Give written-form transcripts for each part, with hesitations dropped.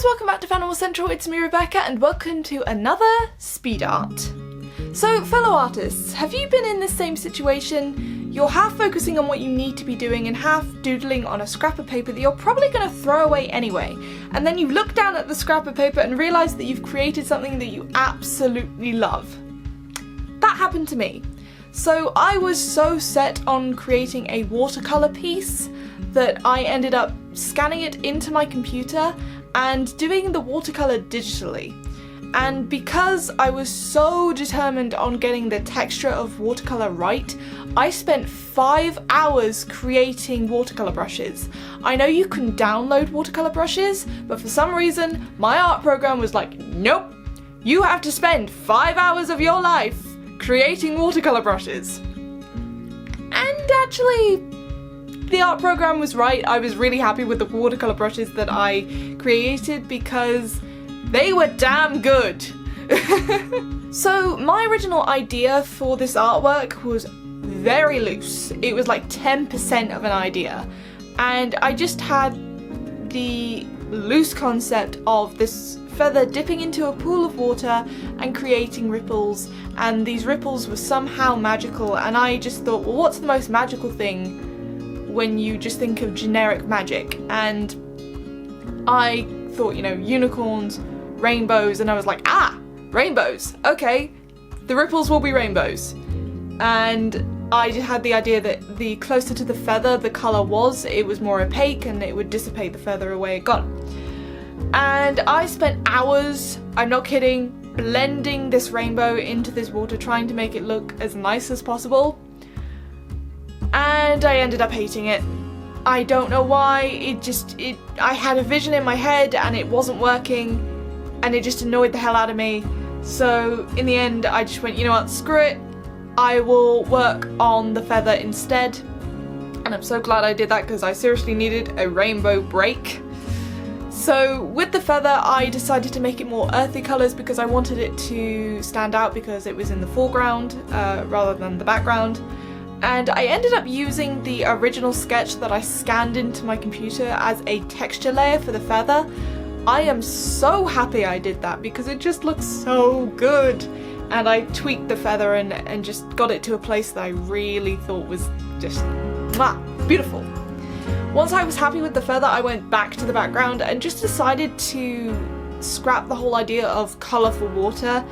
Fellows, welcome back to Fanimal Central. It's me, Rebecca, and welcome to another speed art. So, fellow artists, have you been in the same situation? You're half focusing on what you need to be doing and half doodling on a scrap of paper that you're probably going to throw away anyway. And then you look down at the scrap of paper and realise that you've created something that you absolutely love. That happened to me. So I was so set on creating a watercolour piece that I ended up scanning it into my computer and doing the watercolour digitally. And because I was so determined on getting the texture of watercolour right, I spent 5 hours creating watercolour brushes. I know you can download watercolour brushes, but for some reason my art program was like, nope, you have to spend 5 hours of your life creating watercolour brushes. And actually, the art program was right. I was really happy with the watercolour brushes that I created because they were damn good. So my original idea for this artwork was very loose. It was like 10% of an idea. And I just had the loose concept of this feather dipping into a pool of water and creating ripples, and these ripples were somehow magical, and I just thought, well, what's the most magical thing when you just think of generic magic? And I thought, you know, unicorns, rainbows, and I was like, rainbows, okay, the ripples will be rainbows. And I just had the idea that the closer to the feather the colour was, it was more opaque and it would dissipate the further away it got. And I spent hours, I'm not kidding, blending this rainbow into this water, trying to make it look as nice as possible. And I ended up hating it. I don't know why, I had a vision in my head and it wasn't working, and it just annoyed the hell out of me. So in the end I just went, you know what, screw it, I will work on the feather instead. And I'm so glad I did that because I seriously needed a rainbow break. So with the feather I decided to make it more earthy colours because I wanted it to stand out because it was in the foreground rather than the background. And I ended up using the original sketch that I scanned into my computer as a texture layer for the feather. I am so happy I did that because it just looks so good. And I tweaked the feather and just got it to a place that I really thought was just beautiful. Once I was happy with the feather, I went back to the background and just decided to scrap the whole idea of colourful water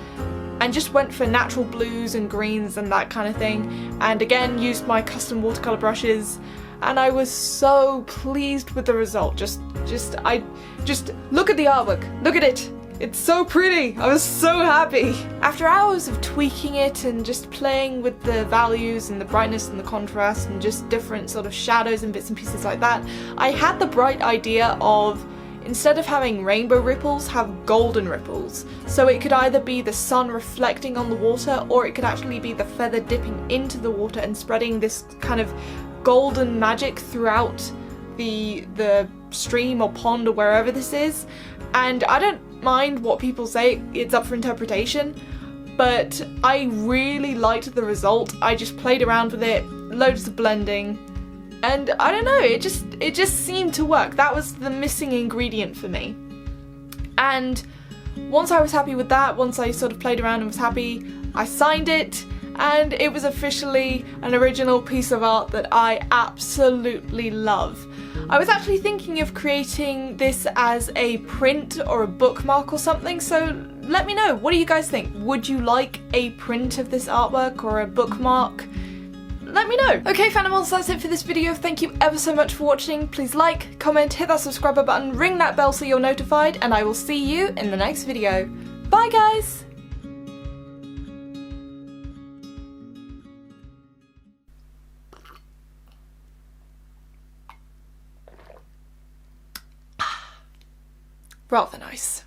and just went for natural blues and greens and that kind of thing, and again used my custom watercolour brushes, and I was so pleased with the result. Just look at the artwork, look at it. It's so pretty! I was so happy! After hours of tweaking it and just playing with the values and the brightness and the contrast and just different sort of shadows and bits and pieces like that, I had the bright idea of, instead of having rainbow ripples, have golden ripples. So it could either be the sun reflecting on the water, or it could actually be the feather dipping into the water and spreading this kind of golden magic throughout the stream or pond or wherever this is. And I don't mind what people say, it's up for interpretation, but I really liked the result. I just played around with it, loads of blending, and I don't know, it just seemed to work. That was the missing ingredient for me. And once I was happy with that, once I sort of played around and was happy, I signed it, and it was officially an original piece of art that I absolutely love. I was actually thinking of creating this as a print or a bookmark or something, so let me know, what do you guys think? Would you like a print of this artwork or a bookmark? Let me know. Okay, Fanimals, that's it for this video. Thank you ever so much for watching. Please like, comment, hit that subscriber button, ring that bell so you're notified, and I will see you in the next video. Bye guys! Rather nice.